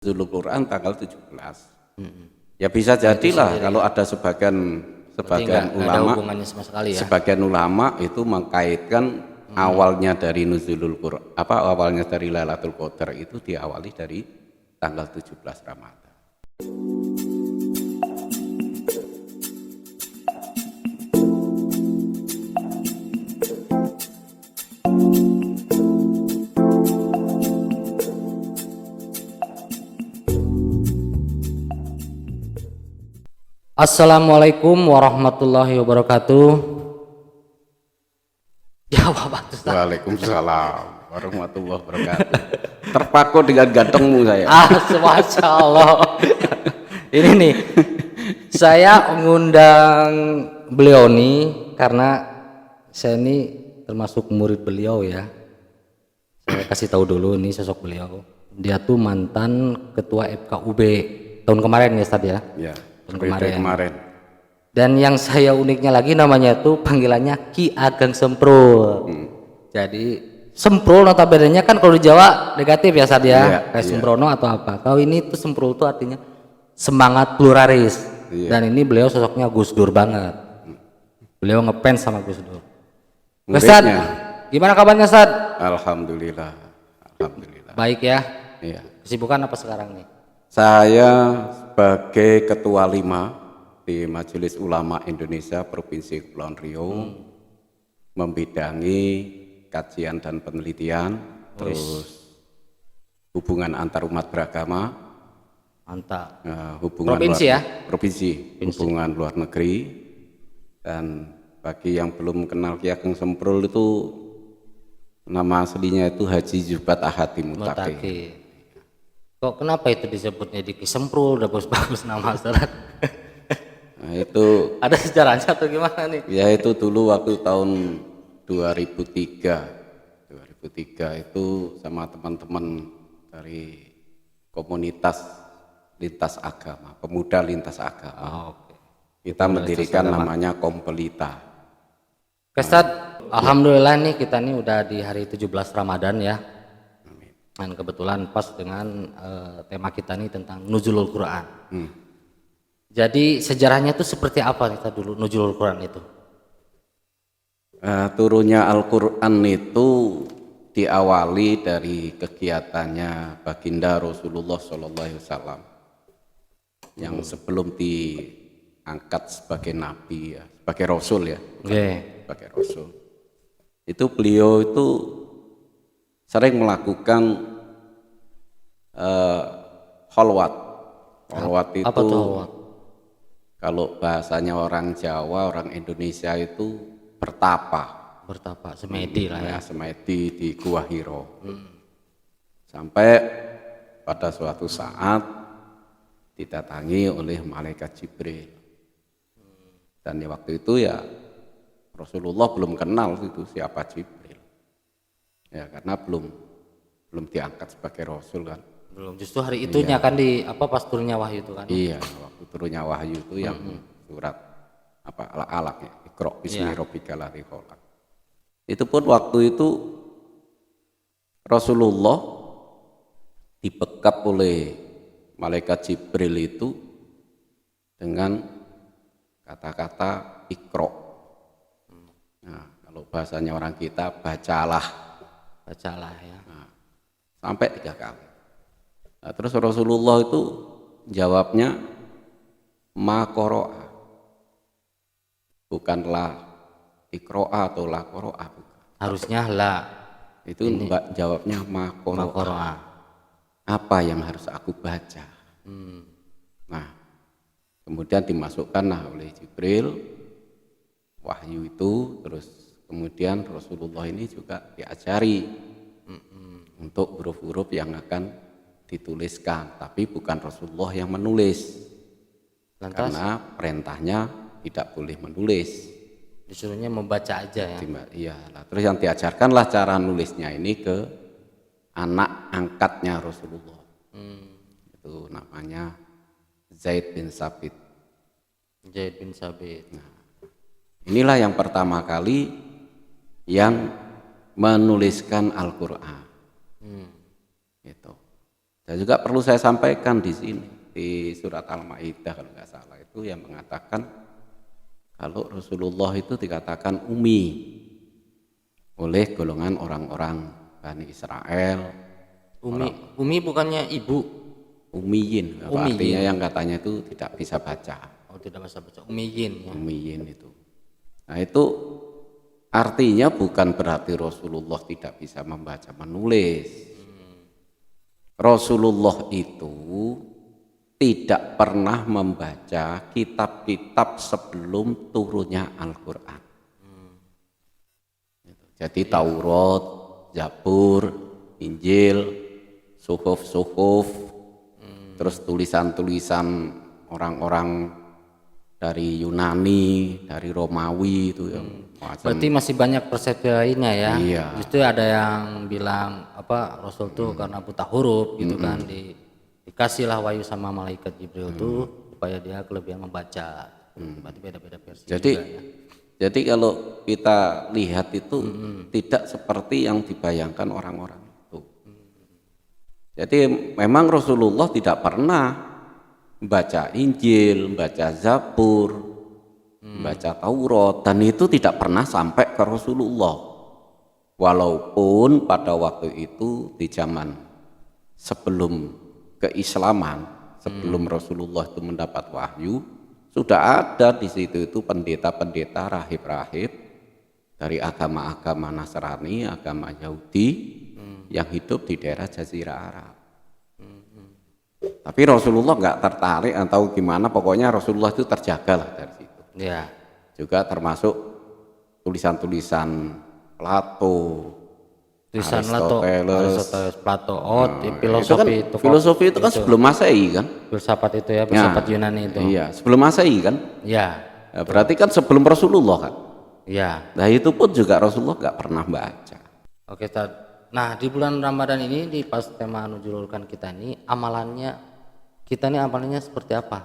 Nuzulul Quran tanggal 17. Ya bisa jadilah kalau ada sebagian ulama, sama sekali ya. Sebagian ulama itu mengkaitkan awalnya dari Nuzulul Quran, awalnya dari Lailatul Qadar itu diawali dari tanggal 17 Ramadan. Assalamualaikum warahmatullahi wabarakatuh. Jawab Ustaz. Waalaikumsalam warahmatullahi wabarakatuh. Terpaku dengan gantengmu saya. Masya Allah. Ini nih, saya mengundang beliau nih karena saya ini termasuk murid beliau ya. Saya kasih tahu dulu nih sosok beliau. Dia tuh mantan ketua FKUB tahun kemarin ya Ustaz ya. Ya. Kemarin. Dan yang saya uniknya lagi namanya tuh panggilannya Ki Ageng Semprul. Jadi Semprul notabene-nya kan kalau di Jawa negatif ya Sad ya, kayak Sembrono atau apa. Kalau ini tuh Semprul tuh artinya semangat pluralis. Dan ini beliau sosoknya Gus Dur banget. Beliau ngefans sama Gus Dur. Ustad, gimana kabarnya Sad? Alhamdulillah. Baik ya. Iya. Kesibukan apa sekarang nih? Saya sebagai Ketua 5 di Majelis Ulama Indonesia Provinsi Kepulauan Riau membidangi kajian dan penelitian, terus hubungan antar umat beragama, mantap. Hubungan provinsi luar, ya? Provinsi, hubungan luar negeri, dan bagi yang belum kenal Ki Ageng Semprul itu nama aslinya itu Haji Zubat Ahadi Mutaki. Kok kenapa itu disebutnya Diki Semprul, udah bagus-bagus nama Ustaz? Nah, itu ada sejarahnya atau gimana nih? Ya itu dulu waktu tahun 2003 itu sama teman-teman dari komunitas lintas agama, pemuda lintas agama. Kita mendirikan namanya Kompelita. Ustaz, alhamdulillah nih kita nih udah di hari 17 Ramadan ya. Dan kebetulan pas dengan tema kita nih tentang Nuzulul Quran. Jadi sejarahnya tuh seperti apa kita dulu Nuzulul Quran itu? Turunnya Al-Quran itu diawali dari kegiatannya baginda Rasulullah SAW yang sebelum diangkat sebagai nabi ya, sebagai rasul ya, sebagai rasul. Itu beliau itu sering melakukan kholwat. Kholwat itu apa tuh kholwat? Kalau bahasanya orang Jawa, orang Indonesia itu bertapa, semedi lah ya. Semedi di Gua Hiro. Sampai pada suatu saat didatangi oleh malaikat Jibril. Dan waktu itu ya Rasulullah belum kenal itu siapa Jibril. Ya karena belum diangkat sebagai rasul kan. Belum, justru hari itunya kan pas turunnya wahyu itu kan. Iya, waktu turunnya wahyu itu yang surat Al-Alaq ya, Iqra bismi rabbikal ladzi khalaq. Itu pun waktu itu Rasulullah dibekap oleh malaikat Jibril itu dengan kata-kata Iqra. Nah, kalau bahasanya orang kita bacalah ya. Nah, sampai 3 kali. Nah, terus Rasulullah itu jawabnya ma qoro'a, bukanlah ikro'a atau la qoro'a. Harusnya la. Itu Mbak jawabnya ma qoro'a. Apa yang harus aku baca? Nah, kemudian dimasukkanlah oleh Jibril wahyu itu, terus kemudian Rasulullah ini juga diajari untuk huruf-huruf yang akan dituliskan, tapi bukan Rasulullah yang menulis. Karena perintahnya tidak boleh menulis, disuruhnya membaca aja ya. Iya, terus yang diajarkanlah cara nulisnya ini ke anak angkatnya Rasulullah. Itu namanya Zaid bin Sabit. Nah, inilah yang pertama kali yang menuliskan Al-Quran. Gitu. Dan juga perlu saya sampaikan di sini di surat Al-Maidah kalau nggak salah itu yang mengatakan kalau Rasulullah itu dikatakan Ummi oleh golongan orang-orang Bani Israel. Umi bukannya ibu. Ummiyin, apa Ummiyin. artinya yang katanya itu tidak bisa baca. Oh, tidak bisa baca. Ummiyin ya. Ummiyin itu. Nah itu artinya bukan berarti Rasulullah tidak bisa membaca menulis. Rasulullah itu tidak pernah membaca kitab-kitab sebelum turunnya Al-Quran. Jadi Taurat, Zabur, Injil, Suhuf, terus tulisan-tulisan orang-orang dari Yunani, dari Romawi itu yang macam. Berarti masih banyak persepsi lainnya ya. Iya. Justru ada yang bilang apa Rasul tuh karena buta huruf gitu kan dikasihlah wahyu sama malaikat Jibril tuh supaya dia kelebihan membaca. Berarti beda-beda versi Jadi juga ya. jadi kalau kita lihat itu tidak seperti yang dibayangkan orang-orang itu. Jadi memang Rasulullah tidak pernah membaca Injil, membaca Zabur, membaca Taurat, dan itu tidak pernah sampai ke Rasulullah. Walaupun pada waktu itu di zaman sebelum keislaman, sebelum Rasulullah itu mendapat wahyu, sudah ada di situ itu pendeta-pendeta, rahib-rahib dari agama-agama Nasrani, agama Yahudi yang hidup di daerah Jazirah Arab. Tapi Rasulullah nggak tertarik atau gimana, pokoknya Rasulullah itu terjaga lah dari situ. Ya. Juga termasuk tulisan-tulisan Plato, Tulisan Aristoteles, Plato, filosofi itu kan sebelum Masehi kan? filsafat itu ya, filsafat Yunani itu. Iya, sebelum Masehi kan? Ya. Nah, berarti kan sebelum Rasulullah kan? Ya. Nah itu pun juga Rasulullah nggak pernah baca. Oke, Tad. Nah, di bulan Ramadan ini di pas tema nujulkan kita ini amalannya seperti apa?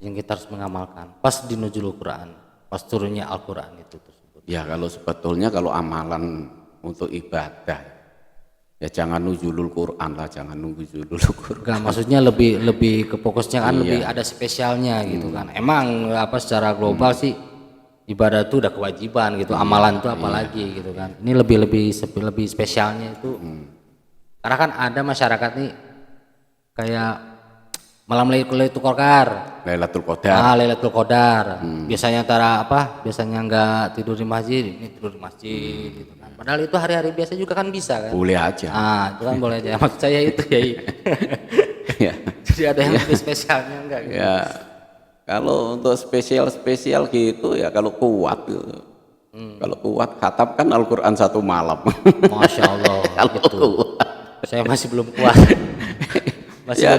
Yang kita harus mengamalkan pas di nuzul Quran, pas turunnya Al-Quran itu tersebut. Ya kalau sebetulnya kalau amalan untuk ibadah ya jangan nuzulul Quran lah, jangan nuzulul Quran. Enggak, maksudnya lebih ke fokusnya kan lebih ada spesialnya gitu kan. Emang apa secara global sih ibadah itu udah kewajiban gitu, amalan itu apalagi gitu kan. Ini lebih spesialnya itu. Karena kan ada masyarakat nih kayak malam Lailatul Qadar. Lailatul Qadar. Lailatul Qadar. Biasanya biasanya enggak tidur di masjid, ini tidur di masjid gitu kan. Padahal itu hari-hari biasa juga kan bisa kan. Boleh aja. Itu kan boleh aja. Maksud saya itu ya. Ya. Jadi ada yang lebih spesialnya enggak gitu. Ya. Kalau untuk spesial gitu ya kalau kuat gitu. Kalau kuat khatam kan Al-Quran satu malam. Masya Allah. Kalau gitu. kuat. Saya masih belum kuat. Masih Ya,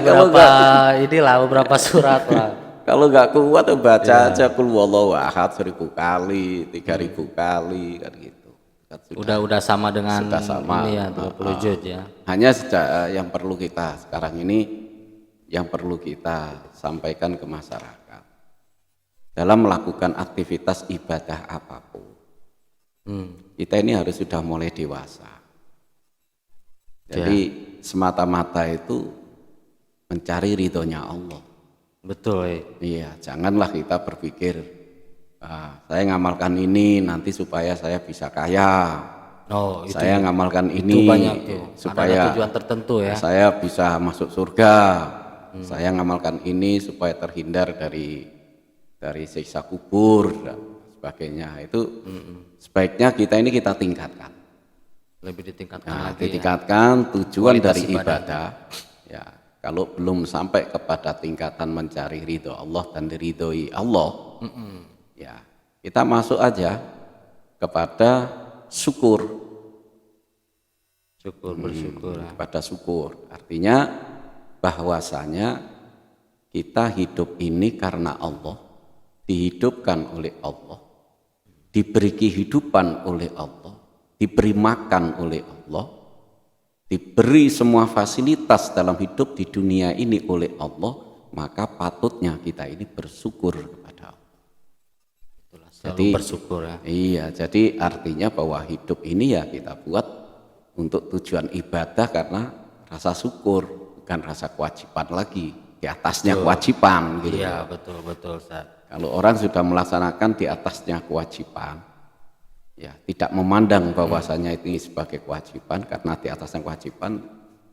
beberapa surat lah. Kalau nggak kuat baca aja Qul huwallahu ahad 1000 kali, 3000 kali kan gitu. Kan Udah sama dengan sudah sama. ini ya 30 juz ya. Hanya yang perlu kita sekarang ini yang perlu kita sampaikan ke masyarakat dalam melakukan aktivitas ibadah apapun. Kita ini harus sudah mulai dewasa. Jadi semata-mata itu mencari ridhonya Allah. Betul. Iya, janganlah kita berpikir saya ngamalkan ini nanti supaya saya bisa kaya. Oh, itu Saya ngamalkan itu ini banyak tuh. supaya ada tujuan tertentu ya. saya bisa masuk surga. Saya ngamalkan ini supaya terhindar dari siksa kubur dan sebagainya. Itu sebaiknya kita tingkatkan. Lebih ditingkatkan lagi. Ditingkatkan tujuan Kualitas dari ibadah. Ya, kalau belum sampai kepada tingkatan mencari ridho Allah dan diridhoi Allah, ya kita masuk aja kepada syukur. Bersyukur. Kepada syukur. Artinya bahwasanya kita hidup ini karena Allah, dihidupkan oleh Allah, diberi kehidupan oleh Allah, diberi makan oleh Allah, diberi semua fasilitas dalam hidup di dunia ini oleh Allah, maka patutnya kita ini bersyukur kepada Allah. Itulah, selalu bersyukur ya. Iya, jadi artinya bahwa hidup ini ya kita buat untuk tujuan ibadah karena rasa syukur, bukan rasa kewajiban lagi, di atasnya kewajiban gitu. Iya, betul Ustaz. Kalau orang sudah melaksanakan di atasnya kewajiban, ya tidak memandang bahwasanya ini sebagai kewajiban, karena di atasnya kewajiban,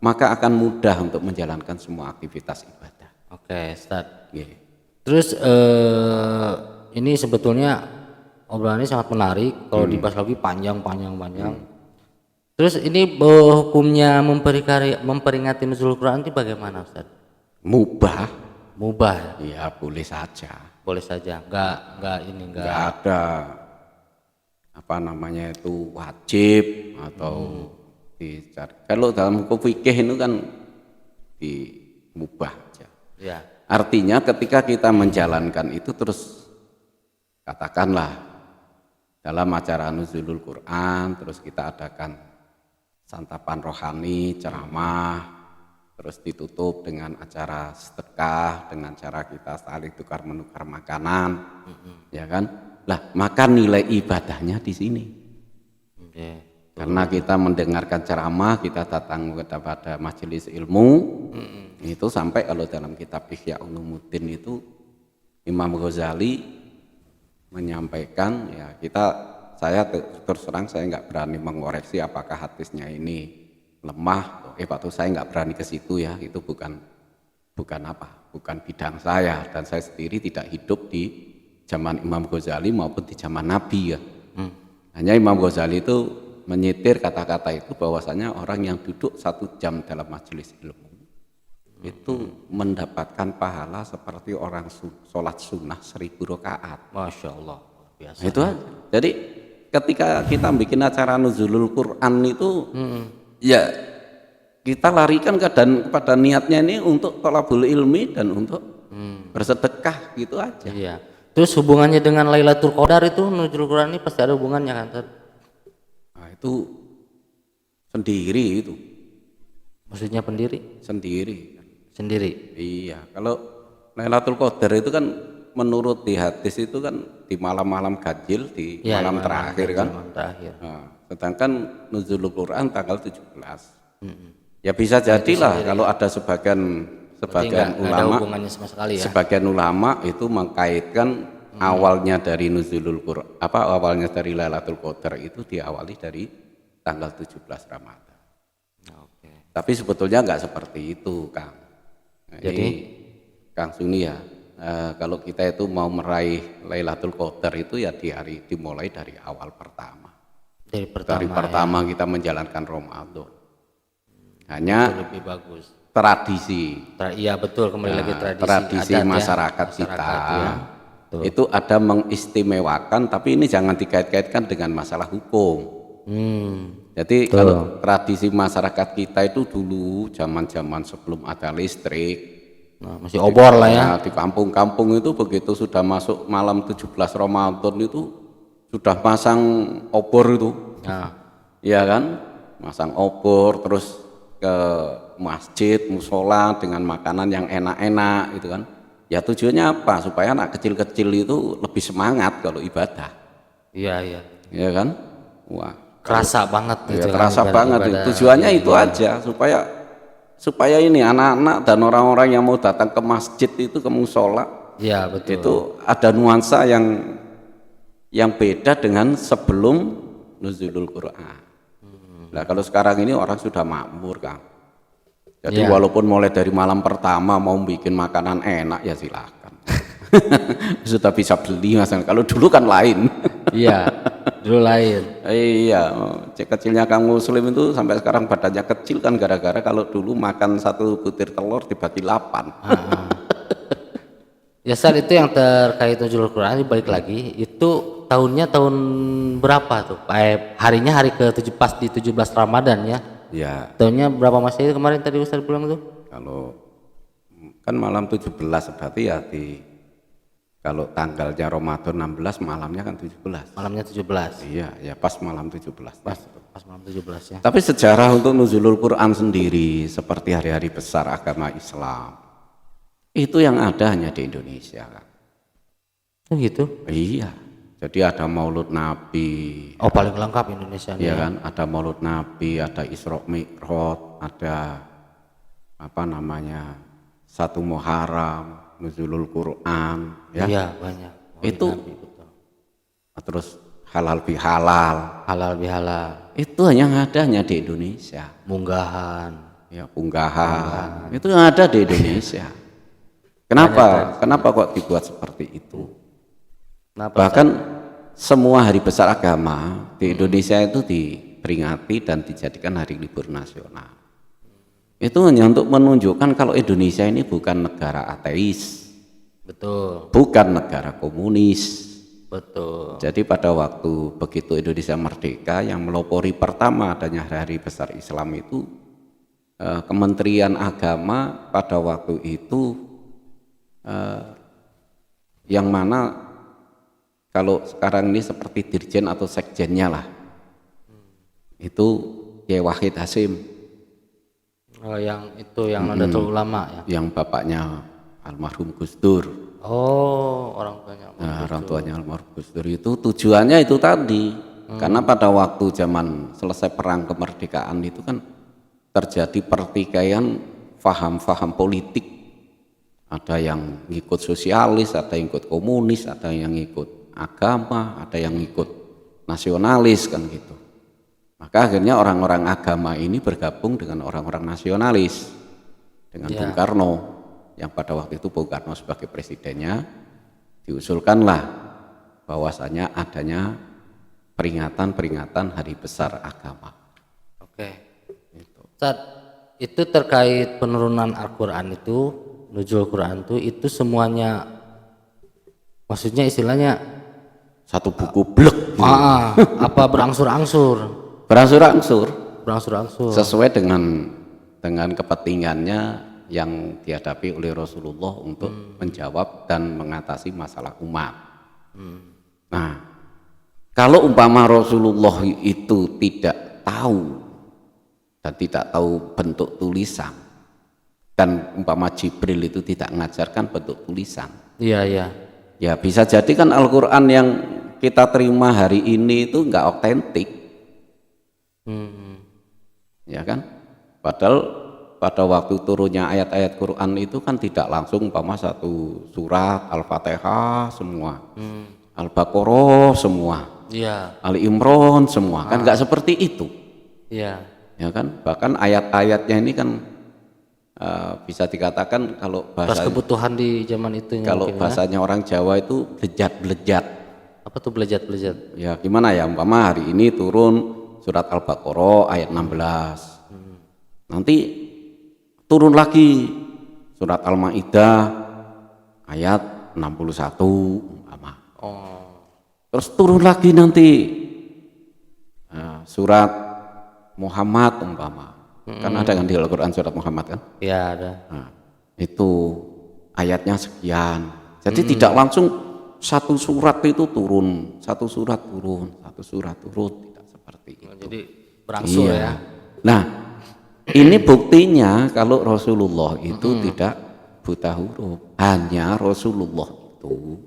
maka akan mudah untuk menjalankan semua aktivitas ibadah. Oke, Ustaz. Nggih. Terus ini sebetulnya obrolan ini sangat menarik, kalau dibahas lagi panjang. Terus ini hukumnya memperingati nuzul Quran itu bagaimana, Ustaz? Mubah. Ya boleh saja. Boleh saja. Enggak Ada apa namanya itu wajib atau dicari. Kalau dalam hukum fikih itu kan dimubah aja. Ya. Artinya ketika kita menjalankan itu terus katakanlah dalam acara nuzulul Quran terus kita adakan santapan rohani, ceramah, terus ditutup dengan acara sedekah, dengan cara kita saling tukar menukar makanan, ya kan? Lah, maka nilai ibadahnya di sini. Karena kita mendengarkan ceramah, kita datang kepada majelis ilmu, itu sampai kalau dalam kitab Ihya Ulumuddin itu Imam Ghazali menyampaikan, ya saya terus terang saya nggak berani mengoreksi apakah hadisnya ini lemah, waktu saya nggak berani ke situ ya, itu bukan bidang saya, dan saya sendiri tidak hidup di zaman Imam Ghazali maupun di zaman Nabi ya. Hanya Imam Ghazali itu menyitir kata-kata itu bahwasanya orang yang duduk 1 jam dalam majelis ilmu itu mendapatkan pahala seperti orang sholat sunnah 1000 rakaat. Masya Allah, biasa. Itu aja. Jadi ketika kita bikin acara nuzulul Quran itu ya kita larikan kepada niatnya ini untuk thalabul ilmi dan untuk bersedekah gitu aja. Iya. Terus hubungannya dengan Lailatul Qadar itu nuzulul Quran ini pasti ada hubungannya kan? Nah, itu sendiri itu. Maksudnya sendiri. Iya, kalau Lailatul Qadar itu kan menurut di hadis itu kan di malam-malam ganjil, di malam terakhir kan. Nah, sedangkan nuzulul Quran tanggal 17. Ya bisa jadilah kalau ada sebagian ulama ya? Sebagian ulama itu mengkaitkan awalnya dari nuzulul Quran, awalnya dari Lailatul Qadar itu diawali dari tanggal 17 Ramadan. Tapi sebetulnya nggak seperti itu, Kang. Jadi Kang Suni ya, kalau kita itu mau meraih Lailatul Qadar itu ya dimulai dari awal pertama. Dari pertama kita menjalankan Ramadan. Hanya itu lebih bagus. Tradisi. Iya betul, kembali lagi tradisi masyarakat kita. Itu ada mengistimewakan, tapi ini jangan dikait-kaitkan dengan masalah hukum. Jadi kalau tradisi masyarakat kita itu dulu zaman-zaman sebelum ada listrik, masih obor lah ya. Di kampung-kampung itu begitu sudah masuk malam 17 Ramadan itu sudah pasang obor itu. Iya kan? Masang obor terus ke masjid, musola dengan makanan yang enak-enak gitu kan. Ya tujuannya apa? Supaya anak kecil-kecil itu lebih semangat kalau ibadah. Iya. Iya kan? Wah, kerasa banget ya, terasa banget. Tujuannya itu aja supaya ini anak-anak dan orang-orang yang mau datang ke masjid itu, ke musola, ya betul, itu ada nuansa yang beda dengan sebelum nuzulul Quran. Nah kalau sekarang ini orang sudah makmur, Kang. Jadi walaupun mulai dari malam pertama mau bikin makanan enak ya silakan. Sudah bisa beli masalah. Kalau dulu kan lain. Iya, dulu lain. Iya, cek kecilnya Kang Muslim itu sampai sekarang badannya kecil kan gara-gara kalau dulu makan 1 butir telur dibagi 8. Ya saat itu yang terkait nuzulul Quran balik lagi itu tahunnya tahun berapa tuh? Harinya hari pas di 17 Ramadan ya. Ya. Tahunnya berapa Mas itu kemarin tadi Ustaz bilang tuh? Kalau kan malam 17 berarti ya kalau tanggalnya Ramadan 16 malamnya kan 17. Malamnya 17. Iya, ya pas malam 17. Pas malam 17 ya. Tapi sejarah untuk nuzulul Quran sendiri seperti hari-hari besar agama Islam itu yang ada hanya di Indonesia, kan. Oh gitu? Iya. Jadi ada Maulud Nabi. Oh paling lengkap Indonesia. Iya kan, ada Maulud Nabi, ada Isra Mi'raj, ada apa namanya, 1 Muharram, nuzulul Quran, ya. Iya, banyak. Itu Nabi, betul. terus halal bihalal. Halal bihalal, Itu hanya adanya di Indonesia. munggahan. Ya, unggahan. Itu yang ada di Indonesia. Kenapa? Kenapa kok dibuat seperti itu? Kenapa? Bahkan semua hari besar agama di Indonesia itu diperingati dan dijadikan hari libur nasional. Itu hanya untuk menunjukkan kalau Indonesia ini bukan negara ateis, Betul, bukan negara komunis. betul. Jadi pada waktu begitu Indonesia merdeka, yang melopori pertama adanya hari besar Islam itu Kementerian Agama pada waktu itu, yang mana kalau sekarang ini seperti dirjen atau sekjennya lah, itu Kiai Wahid Hasyim, Oh, yang itu yang Nahdlatul Ulama ya. yang bapaknya almarhum Gus Dur. Oh, orang banyak. Nah, orang tuanya almarhum Gus Dur itu tujuannya itu tadi, karena pada waktu zaman selesai perang kemerdekaan itu kan terjadi pertikaian faham-faham politik. Ada yang ngikut sosialis, ada yang ikut komunis, ada yang ikut agama, ada yang ikut nasionalis kan gitu. Maka akhirnya orang-orang agama ini bergabung dengan orang-orang nasionalis, dengan Bung Karno, yang pada waktu itu Bung Karno sebagai presidennya, diusulkanlah bahwasanya adanya peringatan-peringatan hari besar agama. Oke. Ustaz, itu terkait penurunan Al-Qur'an itu, nuzul Quran itu semuanya, maksudnya istilahnya Satu buku blek, apa berangsur-angsur berangsur-angsur sesuai dengan kepentingannya yang dihadapi oleh Rasulullah untuk menjawab dan mengatasi masalah umat. Nah, kalau umpama Rasulullah itu tidak tahu dan tidak tahu bentuk tulisan, dan umpama Jibril itu tidak mengajarkan bentuk tulisan, iya, ya bisa jadi kan Al-Quran yang kita terima hari ini itu nggak otentik. Ya kan? Padahal pada waktu turunnya ayat-ayat Quran itu kan tidak langsung umpama satu surat Al-Fatihah semua, Al-Baqarah semua, iya, Ali Imran semua, kan nggak seperti itu. iya, Ya kan? Bahkan ayat-ayatnya ini kan bisa dikatakan kalau pas bahasa, kebutuhan di zaman itu kalau bahasanya orang Jawa itu belejat-belejat. apa tuh belejat Ya gimana ya, umpama hari ini turun surat Al-Baqarah ayat 16, nanti turun lagi surat Al-Maidah ayat 61 umpama. Terus turun lagi nanti surat Muhammad umpama, kan ada kan di Al-Quran surat Muhammad kan, ya ada. nah, itu ayatnya sekian. Jadi tidak langsung satu surat itu turun, satu surat turun, tidak seperti itu. Jadi berangsur ya. Nah, ini buktinya kalau Rasulullah itu tidak buta huruf. Hanya Rasulullah itu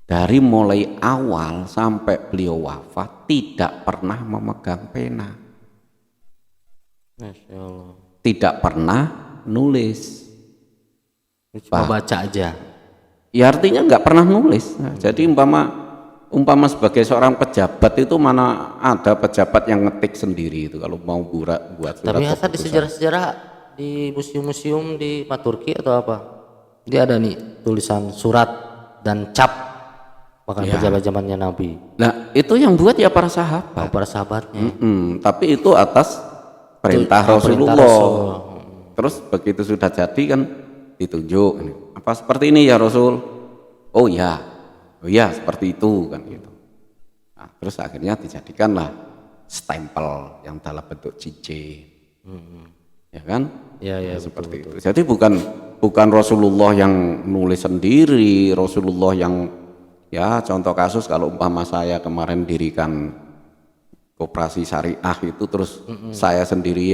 dari mulai awal sampai beliau wafat tidak pernah memegang pena, Masya Allah. tidak pernah nulis. Cuma baca aja. Ya artinya nggak pernah nulis. Nah, jadi umpama sebagai seorang pejabat itu mana ada pejabat yang ngetik sendiri itu kalau mau buat surat. Tapi Hasan di keputusan. sejarah-sejarah di museum-museum di Turki atau apa, dia ada nih tulisan surat dan cap, bahkan pejabat zamannya Nabi. Nah itu yang buat ya para sahabat. Para sahabatnya. Tapi itu atas perintah Perintah Rasulullah. Rasul. Terus begitu sudah jadi kan ditunjuk, apa seperti ini ya Rasul? Oh ya seperti itu kan gitu. Nah, terus akhirnya dijadikanlah stempel yang dalam bentuk cincin, ya kan? Ya, Seperti itu. Jadi bukan Rasulullah yang nulis sendiri, Rasulullah yang, ya contoh kasus kalau umpama saya kemarin dirikan koperasi syariah itu terus saya sendiri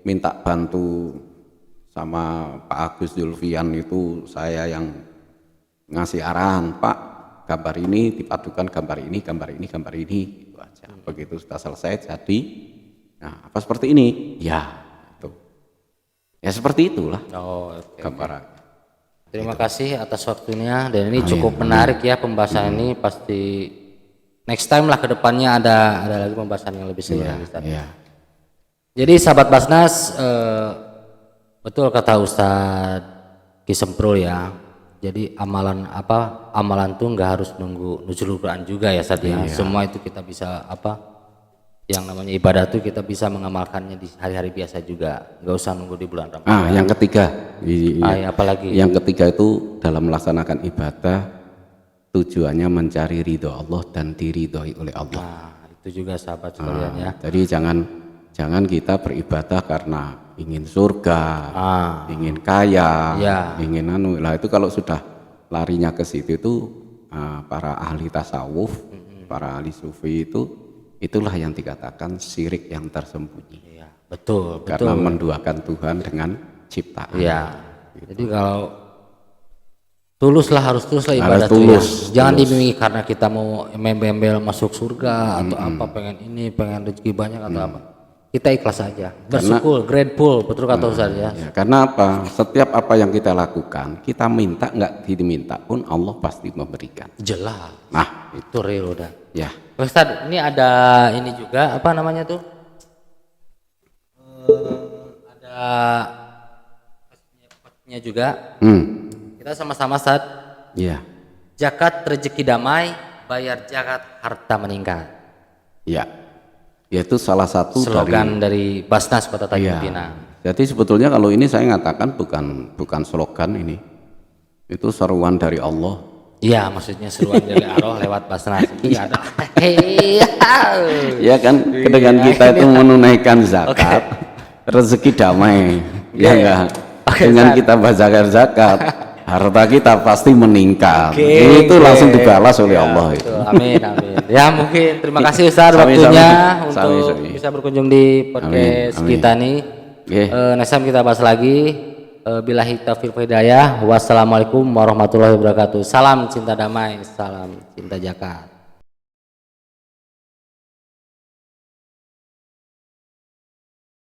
minta bantu sama Pak Agus Zulfian, itu saya yang ngasih arahan, Pak gambar ini dipadukan gambar ini itu aja. Begitu sudah selesai jadi, nah apa seperti ini? Ya itu. Ya seperti itulah Oh, oke. gambarannya. Terima kasih atas waktunya, dan ini cukup menarik ya pembahasan ini. Pasti next time lah ke depannya ada lagi pembahasan yang lebih seru lagi, Ustaz. Iya. Jadi sahabat Basnas, betul kata Ustadz Ki Semprul ya. Jadi amalan tuh nggak harus nunggu nuzul Quran juga ya, Ustadz ya. Semua itu kita bisa yang namanya ibadah tuh kita bisa mengamalkannya di hari-hari biasa juga, nggak usah nunggu di bulan Ramadan. Yang ketiga, Apalagi? Yang ketiga itu dalam melaksanakan ibadah tujuannya mencari ridho Allah dan diridhoi oleh Allah. Nah, itu juga sahabat sekalian ya. Jadi jangan kita beribadah karena ingin surga, ingin kaya, ingin lah itu kalau sudah larinya ke situ itu para ahli tasawuf, para ahli sufi itulah yang dikatakan syirik yang tersembunyi. Iya, betul. Karena menduakan Tuhan dengan ciptaan. Iya. Jadi kalau harus tuluslah ibadah tuh ya. Jangan dibimbingi karena kita mau membembel masuk surga atau apa, pengen rezeki banyak atau apa. Kita ikhlas aja, bersyukur, grateful, betul kata Ustaz ya. Karena apa? Setiap apa yang kita lakukan, kita minta nggak diminta pun Allah pasti memberikan. Jelas. Nah, itu real udah. Ya. Ustaz, ini ada ini juga apa namanya tuh? Ada pastinya juga. Kita sama-sama Ustaz. Iya. Zakat rezeki damai, bayar zakat harta meningkat. Iya. Yaitu salah satu slogan dari Basnas Kota Tanjung Pinang. Jadi sebetulnya kalau ini saya ngatakan bukan slogan ini. Itu seruan dari Allah. Iya, maksudnya seruan dari Allah lewat Basnas. Iya ada. Ya kan, dengan kita itu menunaikan zakat, rezeki damai. Ya enggak? Dengan kita bayar zakat, harta kita pasti meningkat. Itu langsung dibalas oleh Allah itu. Amin. Ya mungkin terima kasih Ustaz waktunya untuk bisa berkunjung di podcast kita nih. Next time kita bahas lagi. Billahi taufiq wal hidayah. Wassalamualaikum warahmatullahi wabarakatuh. Salam cinta damai, salam cinta zakat.